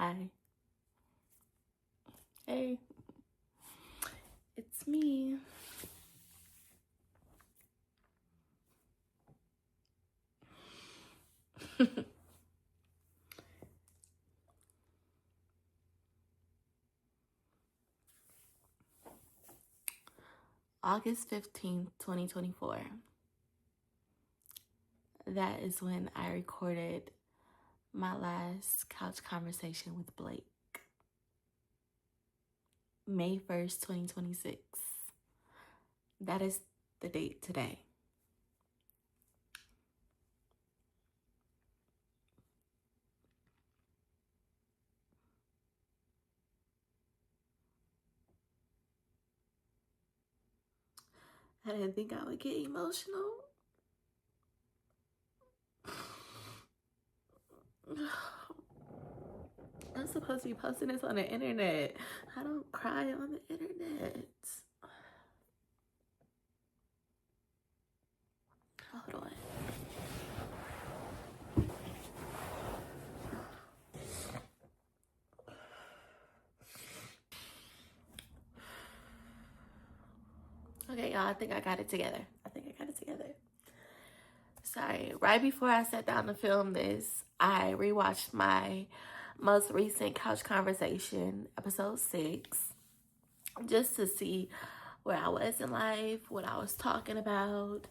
Hi. Hey, it's me. August 15th, 2024. That is when I recorded my last couch conversation with Blake. May 1st, 2026. That is the date today. I didn't think I would get emotional. I'm supposed to be posting this on the internet. I don't cry on the internet. Hold on. Okay, y'all, I think I got it together. Sorry, right before I sat down to film this, I rewatched my most recent couch conversation, episode 6, just to see where I was in life, what I was talking about,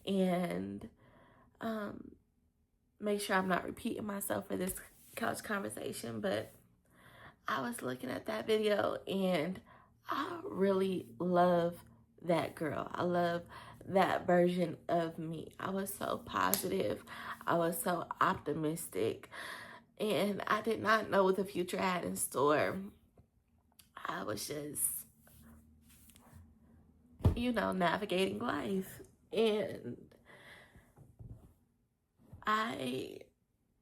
and make sure I'm not repeating myself for this couch conversation. But I was looking at that video and I really love that girl. I love that version of me. I was so positive. I was so optimistic. And I did not know what the future had in store. I was just, navigating life. And I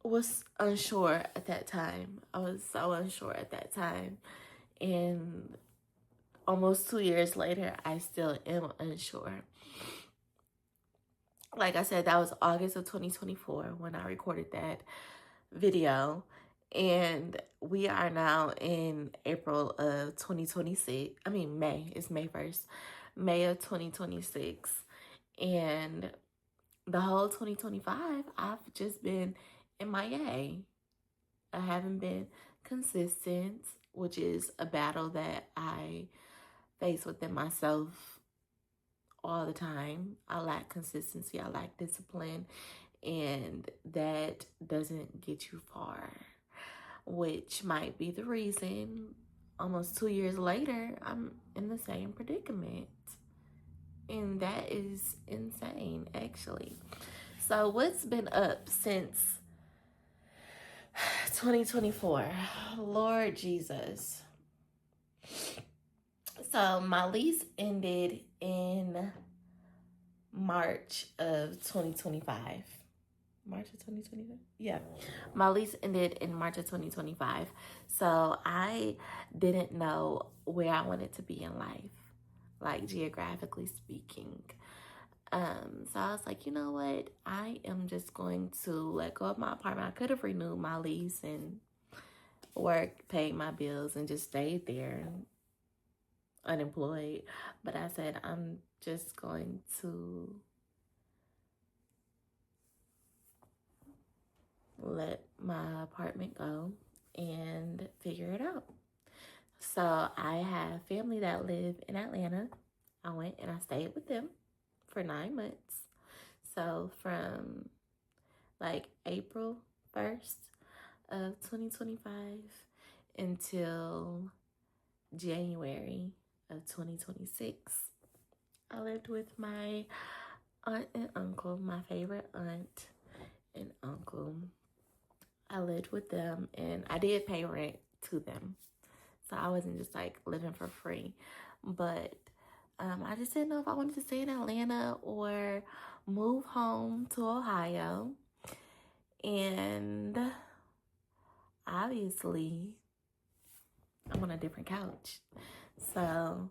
was unsure at that time. I was so unsure at that time. And almost 2 years later, I still am unsure. Like I said, that was August of 2024 when I recorded that video. And we are now in April of 2026. I mean, May. It's May 1st. May of 2026. And the whole 2025, I've just been MIA. I haven't been consistent, which is a battle that I face within myself all the time. I lack consistency, I lack discipline, and that doesn't get you far, which might be the reason almost 2 years later I'm in the same predicament. And that is insane, actually. So what's been up since 2024? Lord Jesus. So my lease ended in March of 2025. March of 2025? Yeah. My lease ended in March of 2025. So I didn't know where I wanted to be in life, like geographically speaking. So I was like, you know what? I am just going to let go of my apartment. I could have renewed my lease and worked, paid my bills, and just stayed there unemployed. But I said, I'm just going to let my apartment go and figure it out. So I have family that live in Atlanta. I went and I stayed with them for 9 months. So from like April 1st of 2025 until January of 2026, I lived with my aunt and uncle, my favorite aunt and uncle. I lived with them and I did pay rent to them. So I wasn't just like living for free. But I just didn't know if I wanted to stay in Atlanta or move home to Ohio. And obviously, I'm on a different couch. So,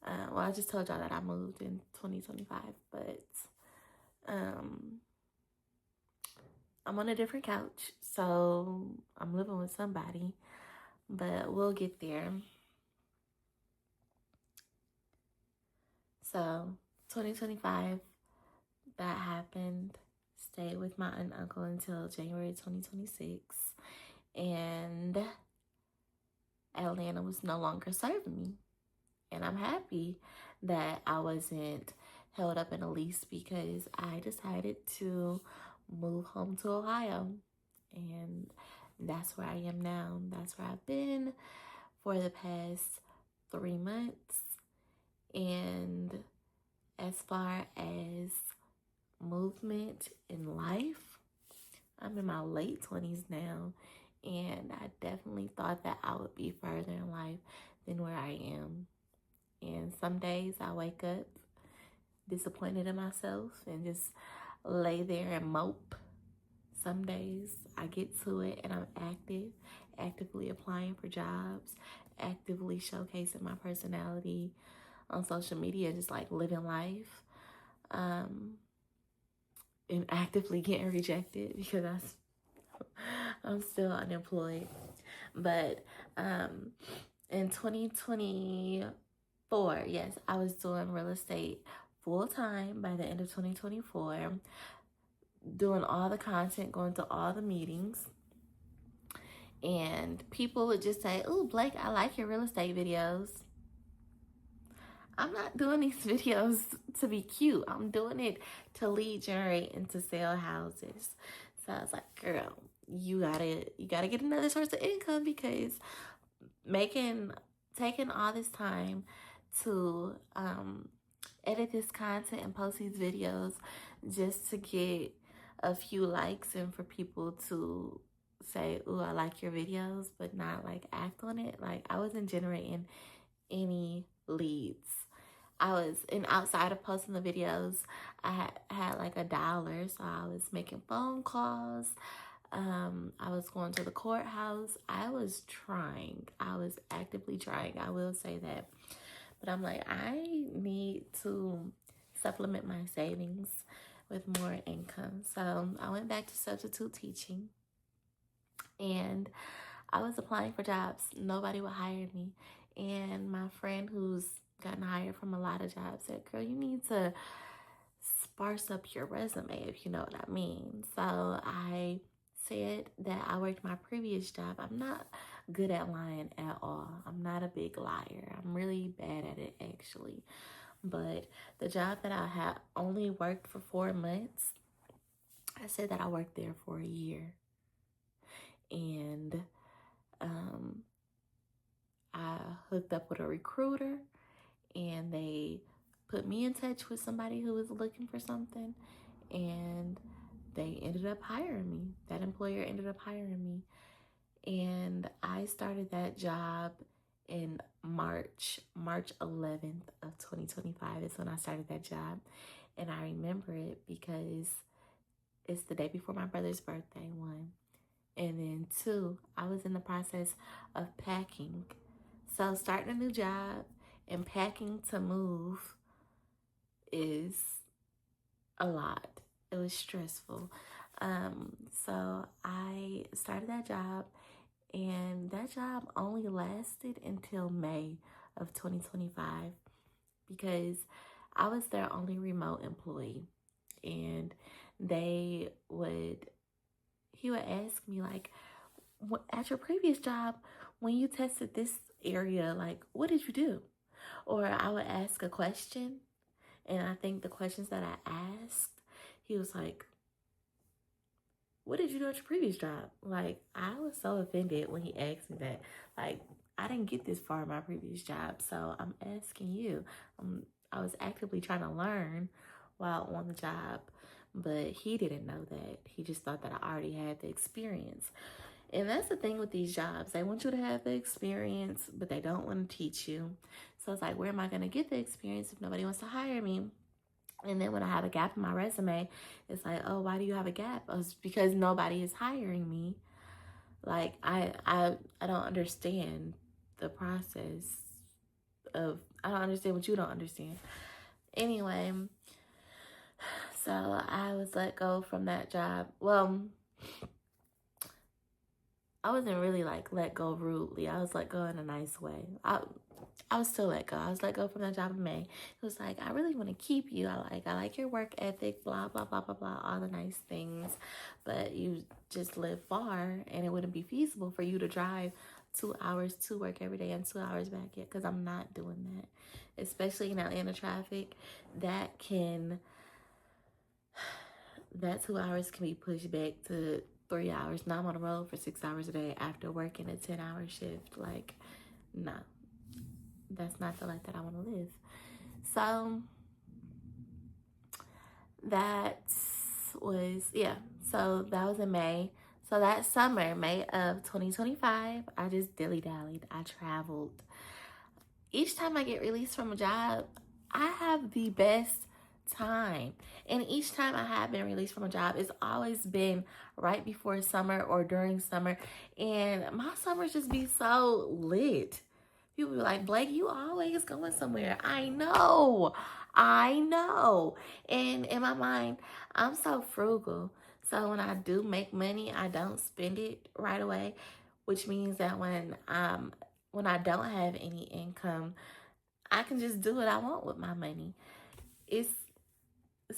I just told y'all that I moved in 2025, but I'm on a different couch. So I'm living with somebody. but we'll get there. So 2025, that happened. Stayed with my aunt and uncle until January 2026. And Atlanta was no longer serving me. And I'm happy that I wasn't held up in a lease because I decided to move home to Ohio. And that's where I am now. That's where I've been for the past 3 months. And as far as movement in life, I'm in my late 20s now, and I definitely thought that I would be further in life than where I am. And some days I wake up disappointed in myself and just lay there and mope. Some days I get to it and I'm actively applying for jobs, actively showcasing my personality on social media, just like living life, and actively getting rejected because I'm still unemployed. But in 2024, yes, I was doing real estate full time by the end of 2024, doing all the content, going to all the meetings. And people would just say, "Oh, Blake, I like your real estate videos." I'm not doing these videos to be cute. I'm doing it to lead generate and to sell houses. So I was like, girl, you gotta get another source of income, because taking all this time to edit this content and post these videos just to get a few likes and for people to say, "Ooh, I like your videos," but not like act on it. Like, I wasn't generating any leads. And outside of posting the videos, I had like $1, so I was making phone calls. I was going to the courthouse. I was actively trying. I will say that. But I'm like, I need to supplement my savings with more income. So I went back to substitute teaching, and I was applying for jobs. Nobody would hire me. And my friend, who's gotten hired from a lot of jobs, said, "Girl, you need to sparse up your resume, if you know what I mean." So I said that I worked my previous job. I'm not good at lying at all. I'm not a big liar. I'm really bad at it, actually. But the job that I had only worked for 4 months, I said that I worked there for a year. And I hooked up with a recruiter, and they put me in touch with somebody who was looking for something, and they ended up hiring me. That employer ended up hiring me. And I started that job in March 11th of 2025 is when I started that job. And I remember it because it's the day before my brother's birthday, 1. And then 2, I was in the process of packing. So starting a new job and packing to move is a lot. It was stressful. So I started that job, and that job only lasted until May of 2025 because I was their only remote employee. And he would ask me, like, at your previous job, when you tested this area, like, what did you do? Or I would ask a question, and I think the questions that I asked, he was like, "What did you do at your previous job?" Like, I was so offended when he asked me that. Like, I didn't get this far in my previous job, so I'm asking you. I was actively trying to learn while on the job, but he didn't know that. He just thought that I already had the experience. And that's the thing with these jobs. They want you to have the experience, but they don't want to teach you. So it's like, where am I going to get the experience if nobody wants to hire me? And then when I have a gap in my resume, it's like, "Oh, why do you have a gap?" Oh, it's because nobody is hiring me. Like, I don't understand the process I don't understand what you don't understand. Anyway, so I was let go from that job. Well, I wasn't really like let go rudely. I was let go in a nice way. I was still let go. I was let go from that job in May. It was like, I really want to keep you. I like your work ethic, blah, blah, blah, blah, blah, all the nice things. But you just live far and it wouldn't be feasible for you to drive 2 hours to work every day and 2 hours back yet, because I'm not doing that. Especially in Atlanta traffic, that 2 hours can be pushed back to 3 hours. Now I'm on the road for 6 hours a day after working a 10-hour shift. Like, no, that's not the life that I want to live. So that so that was in May. So that summer, May of 2025, I just dilly-dallied. I traveled. Each time I get released from a job, I have the best time. And each time I have been released from a job, it's always been right before summer or during summer. And my summers just be so lit. People be like, Blake, you always going somewhere. I know. And in my mind, I'm so frugal. So when I do make money, I don't spend it right away, which means that when I don't have any income, I can just do what I want with my money. It's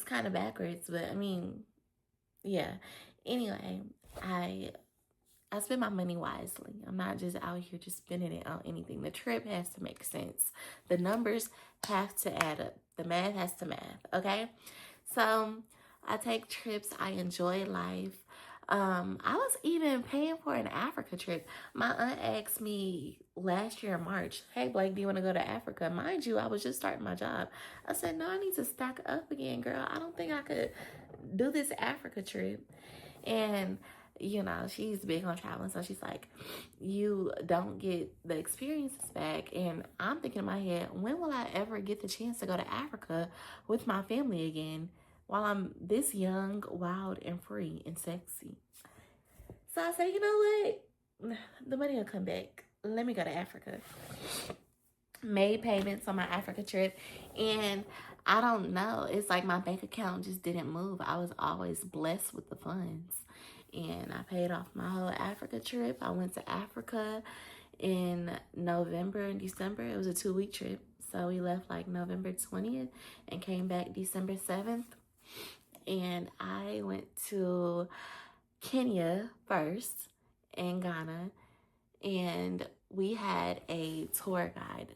kind of backwards, but I mean, yeah. Anyway, I spend my money wisely. I'm not just out here just spending it on anything. The trip has to make sense. The numbers have to add up. The math has to math, okay? So I take trips. I enjoy life. I was even paying for an Africa trip. My aunt asked me last year in March, hey, Blake, do you want to go to Africa? Mind you, I was just starting my job. I said, no, I need to stock up again, girl. I don't think I could do this Africa trip. And she's big on traveling, so she's like, you don't get the experiences back. And I'm thinking in my head, when will I ever get the chance to go to Africa with my family again while I'm this young, wild, and free and sexy? So I said, you know what? The money will come back. Let me go to Africa. Made payments on my Africa trip, and I don't know. It's like my bank account just didn't move. I was always blessed with the funds. And I paid off my whole Africa trip. I went to Africa in November and December. It was a 2-week trip. So we left like November 20th and came back December 7th. And I went to Kenya first and Ghana. And we had a tour guide.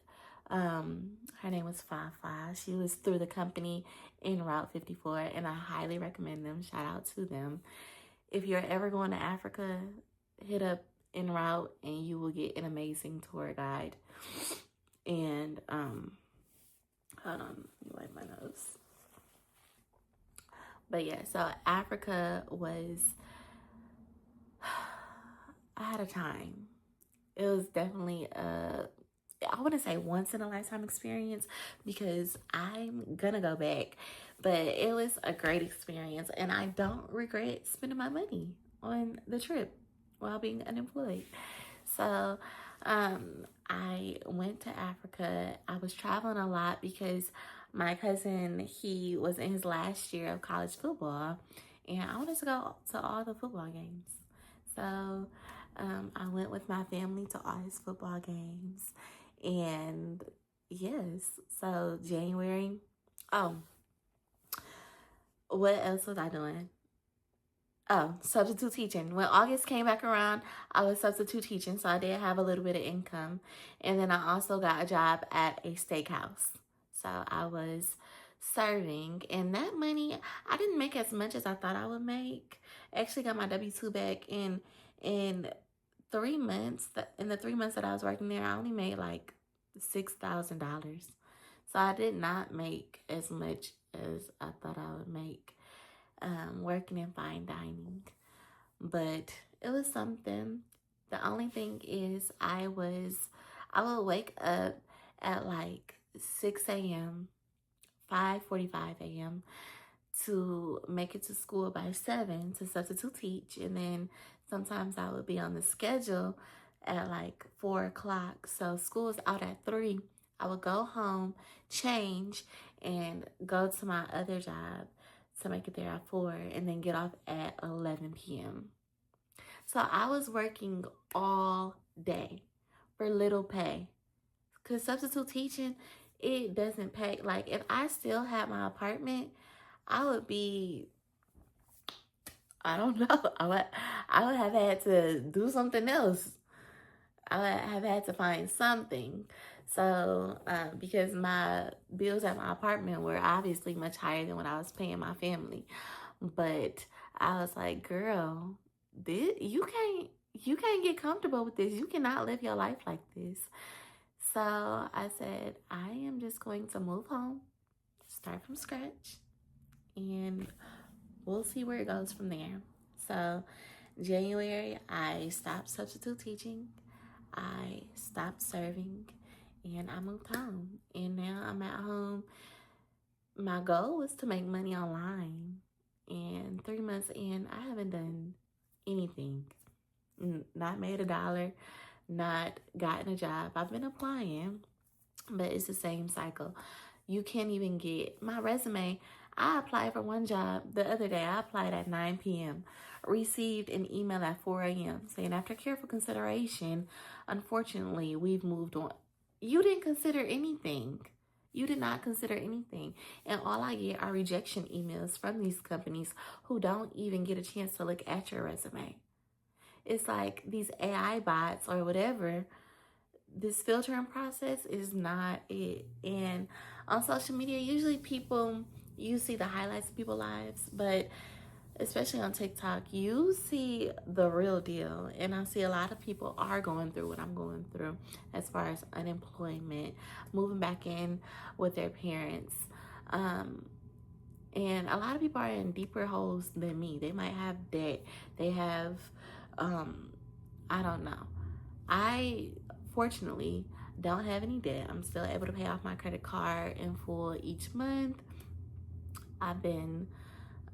Her name was Fafa. She was through the company En Route 54. And I highly recommend them. Shout out to them. If you're ever going to Africa, hit up En Route and you will get an amazing tour guide. And hold on, let me wipe my nose. But yeah, so Africa was, I had a time. It was definitely I wouldn't say once in a lifetime experience, because I'm gonna go back, but it was a great experience and I don't regret spending my money on the trip while being unemployed. So I went to Africa. I was traveling a lot because my cousin, he was in his last year of college football and I wanted to go to all the football games. So I went with my family to all his football games. And yes, so January. Oh, what else was I doing? Oh, substitute teaching. When August came back around, I was substitute teaching, so I did have a little bit of income. And then I also got a job at a steakhouse. So I was serving, and that money, I didn't make as much as I thought I would make. I actually got my W-2 back in 3 months. In the 3 months that I was working there, I only made like $6,000. So I did not make as much as I thought I would make working in fine dining. But it was something. The only thing is I would wake up at like 6 a.m., 5:45 a.m. to make it to school by 7 to substitute teach. And then sometimes I would be on the schedule at like 4 o'clock. So school is out at 3. I would go home, change, and go to my other job to make it there at 4, and then get off at 11 p.m. So I was working all day for little pay. Because substitute teaching, it doesn't pay. Like, if I still had my apartment, I would be, I don't know. I would have had to do something else. I would have had to find something. So, because my bills at my apartment were obviously much higher than what I was paying my family. But I was like, girl, you can't get comfortable with this. You cannot live your life like this. So I said, I am just going to move home, start from scratch, and we'll see where it goes from there. So January, I stopped substitute teaching. I stopped serving, and I moved home. And now I'm at home. My goal was to make money online. And 3 months in, I haven't done anything. Not made $1, not gotten a job. I've been applying, but it's the same cycle. You can't even get my resume. I applied for one job the other day. I applied at 9 p.m. Received an email at 4 a.m. saying, after careful consideration, unfortunately, we've moved on. You didn't consider anything. You did not consider anything. And all I get are rejection emails from these companies who don't even get a chance to look at your resume. It's like these AI bots or whatever, this filtering process is not it. And on social media, usually you see the highlights of people's lives, but especially on TikTok, you see the real deal. And I see a lot of people are going through what I'm going through as far as unemployment, moving back in with their parents. And a lot of people are in deeper holes than me. They might have debt. They have, I don't know. I fortunately don't have any debt. I'm still able to pay off my credit card in full each month. I've been,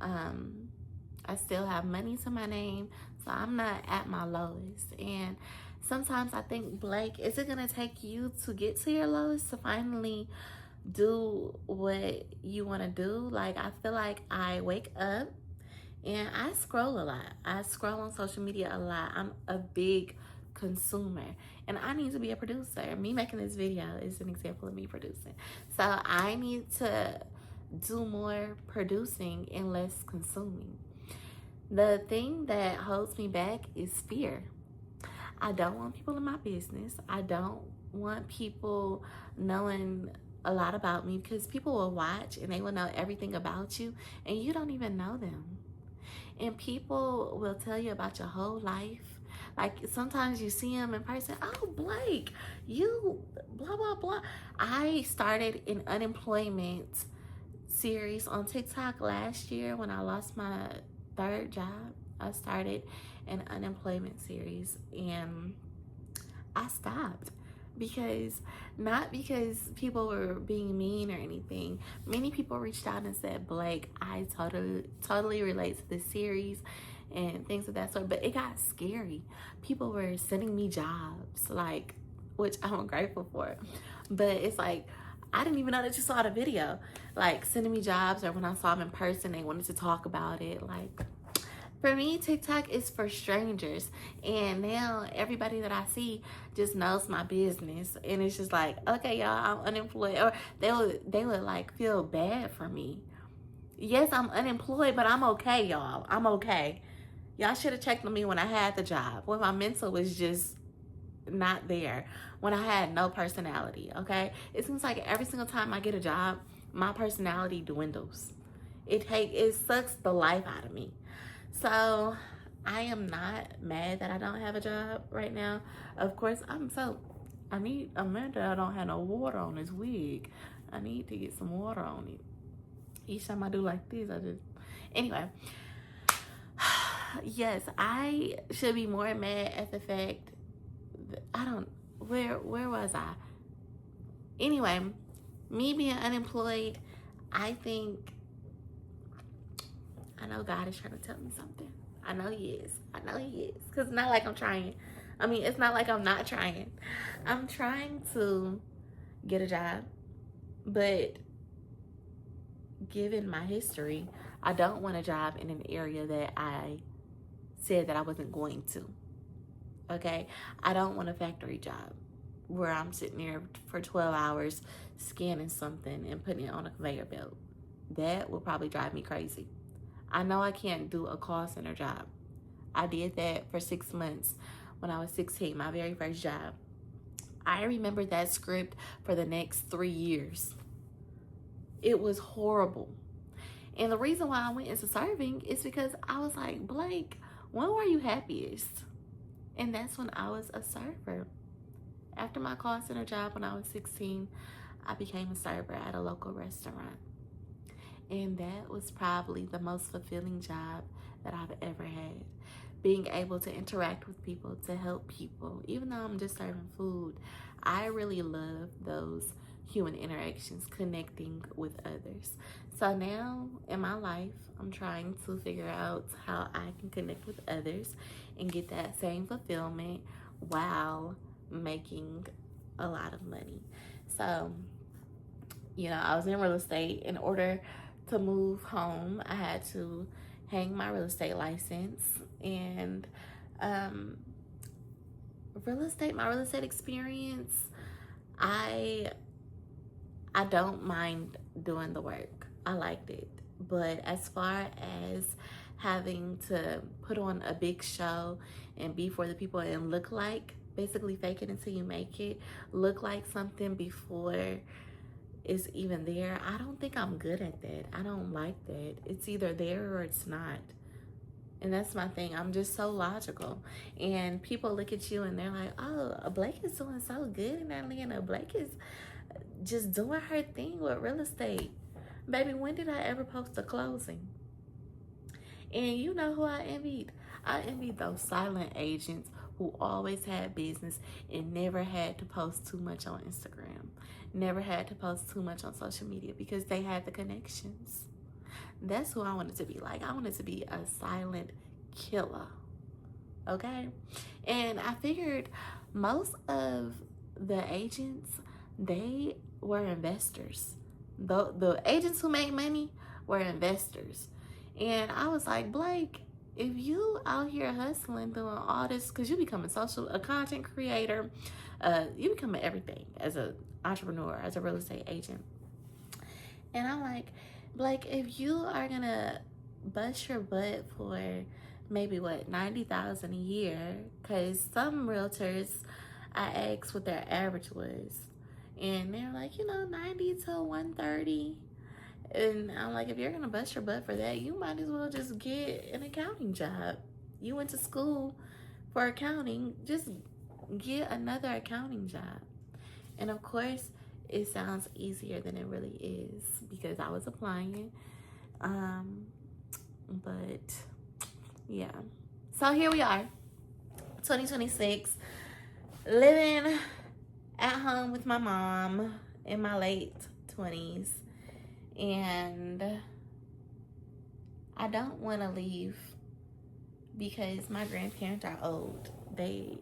I still have money to my name, so I'm not at my lowest. And sometimes I think, Blake, is it gonna take you to get to your lowest to finally do what you want to do? Like, I feel like I wake up and I scroll a lot. I scroll on social media a lot. I'm a big consumer, and I need to be a producer. Me making this video is an example of me producing. So I need to do more producing and less consuming. The thing that holds me back is fear. I don't want people in my business. I don't want people knowing a lot about me, because people will watch and they will know everything about you and you don't even know them. And people will tell you about your whole life. Like, sometimes you see them in person. Oh, Blake, you blah, blah, blah. I started an unemployment series on TikTok last year when I lost my third job. I started an unemployment series and I stopped not because people were being mean or anything. Many people reached out and said, Blake, I totally relate to this series and things of that sort. But it got scary. People were sending me jobs, like, which I'm grateful for. But it's like, I didn't even know that you saw the video. Like, sending me jobs, or when I saw them in person, they wanted to talk about it. Like, for me, TikTok is for strangers. And now everybody that I see just knows my business. And it's just like, okay, y'all, I'm unemployed. Or they would like feel bad for me. Yes, I'm unemployed, but I'm okay, y'all. I'm okay. Y'all should have checked on me when I had the job, when my mental was just not there, when I had no personality, okay? It seems like every single time I get a job, my personality dwindles. It sucks the life out of me. So I am not mad that I don't have a job right now. Of course, I'm mad that I don't have no water on this wig. I need to get some water on it. Each time I do like this, anyway. Yes, I should be more mad at the fact that where was I? Anyway, me being unemployed, I know God is trying to tell me something. I know he is. Because it's not like I'm trying. I mean, it's not like I'm not trying. I'm trying to get a job. But given my history, I don't want a job in an area that I said that I wasn't going to. Okay? I don't want a factory job where I'm sitting there for 12 hours scanning something and putting it on a conveyor belt. That will probably drive me crazy. I know I can't do a call center job. I did that for 6 months when I was 16, my very first job. I remember that script for the next 3 years. It was horrible. And the reason why I went into serving is because I was like, Blake, when were you happiest? And that's when I was a server. After my call center job when I was 16, I became a server at a local restaurant. And that was probably the most fulfilling job that I've ever had. Being able to interact with people, to help people. Even though I'm just serving food, I really love those human interactions, connecting with others. So now in my life, I'm trying to figure out how I can connect with others and get that same fulfillment while making a lot of money. So, I was in real estate. In order to move home, I had to hang my real estate license. And my real estate experience, I don't mind doing the work. I liked it. But as far as having to put on a big show and be for the people and look like, basically fake it until you make it, look like something before it's even there, I don't think I'm good at that. I don't like that. It's either there or it's not. And that's my thing. I'm just so logical. And people look at you and they're like, oh, Blake is doing so good in Atlanta. Blake is just doing her thing with real estate. Baby, when did I ever post a closing? And you know who I envied? I envied those silent agents who always had business and never had to post too much on Instagram. Never had to post too much on social media because they had the connections. That's who I wanted to be like. I wanted to be a silent killer. Okay? And I figured most of the agents, they were investors. The agents who made money were investors. And I was like, Blake, if you out here hustling, doing all this, because you become a content creator, you become everything as an entrepreneur, as a real estate agent. And I'm like, Blake, if you are gonna bust your butt for maybe $90,000 a year, because some realtors, I asked what their average was, and they're like, 90 to 130. And I'm like, if you're gonna bust your butt for that, you might as well just get an accounting job. You went to school for accounting, just get another accounting job. And of course, it sounds easier than it really is because I was applying. But yeah. So here we are, 2026, living at home with my mom in my late 20s. And I don't want to leave because my grandparents are old. They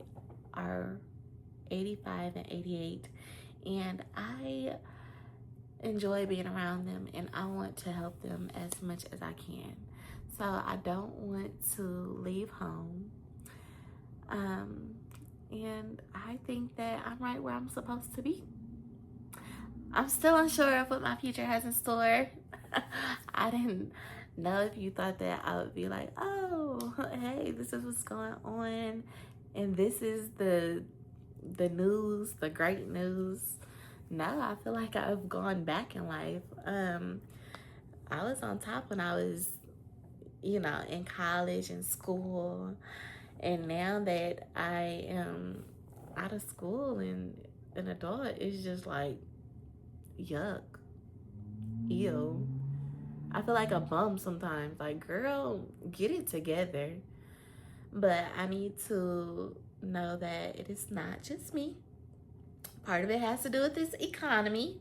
are 85 and 88. And I enjoy being around them and I want to help them as much as I can. So I don't want to leave home. And I think that I'm right where I'm supposed to be. I'm still unsure of what my future has in store. I didn't know if you thought that I would be like, oh, hey, this is what's going on. And this is the news, the great news. No, I feel like I've gone back in life. I was on top when I was, in college and school. And now that I am out of school and an adult, it's just like, yuck, ew. I feel like a bum sometimes. Like, girl, get it together. But I need to know that it is not just me. Part of it has to do with this economy.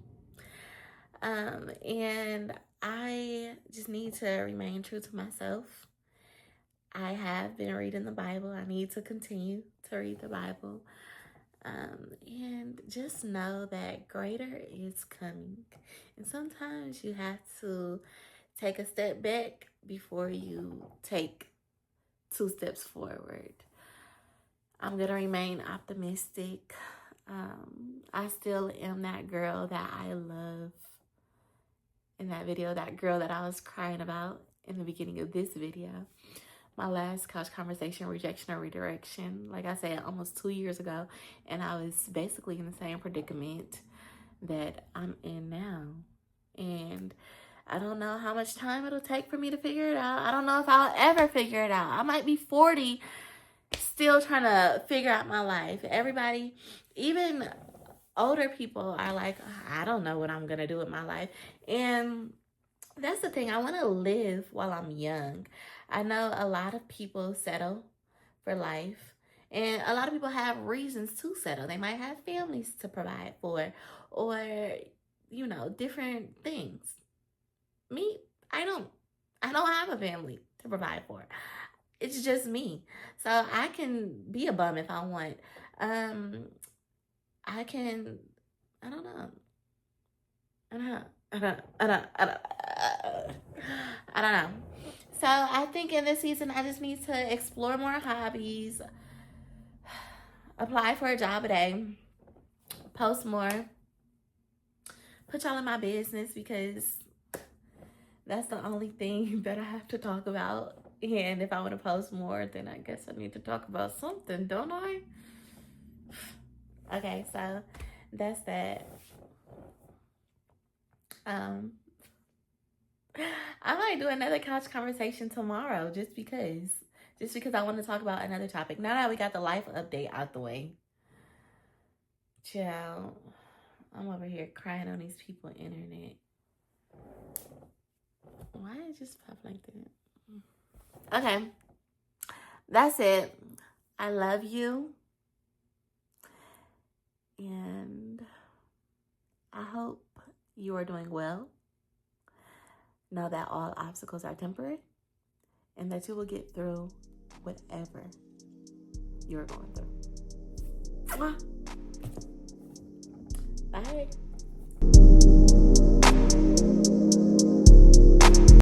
And I just need to remain true to myself. I have been reading the Bible. I need to continue to read the Bible. And just know that greater is coming. And sometimes you have to take a step back before you take 2 steps forward. I'm going to remain optimistic. I still am that girl that I love in that video, that girl that I was crying about in the beginning of this video. My last couch conversation, rejection or redirection, like I said, almost 2 years ago, and I was basically in the same predicament that I'm in now. And I don't know how much time it'll take for me to figure it out. I don't know if I'll ever figure it out. I might be 40 still trying to figure out my life. Everybody, even older people, are like, I don't know what I'm going to do with my life. And that's the thing. I want to live while I'm young. I know a lot of people settle for life, and a lot of people have reasons to settle. They might have families to provide for, or, you know, different things. Me, I don't have a family to provide for. It's just me. So I can be a bum if I want. I don't know. So I think in this season, I just need to explore more hobbies, apply for a job a day, post more, put y'all in my business, because that's the only thing that I have to talk about. And if I want to post more, then I guess I need to talk about something, don't I? Okay, so that's that. I might do another couch conversation tomorrow just because I want to talk about another topic. Now that we got the life update out the way. Child, I'm over here crying on these people internet. Why did it just pop like that? Okay, that's it. I love you. And I hope you are doing well. Know that all obstacles are temporary, and that you will get through whatever you're going through. Bye.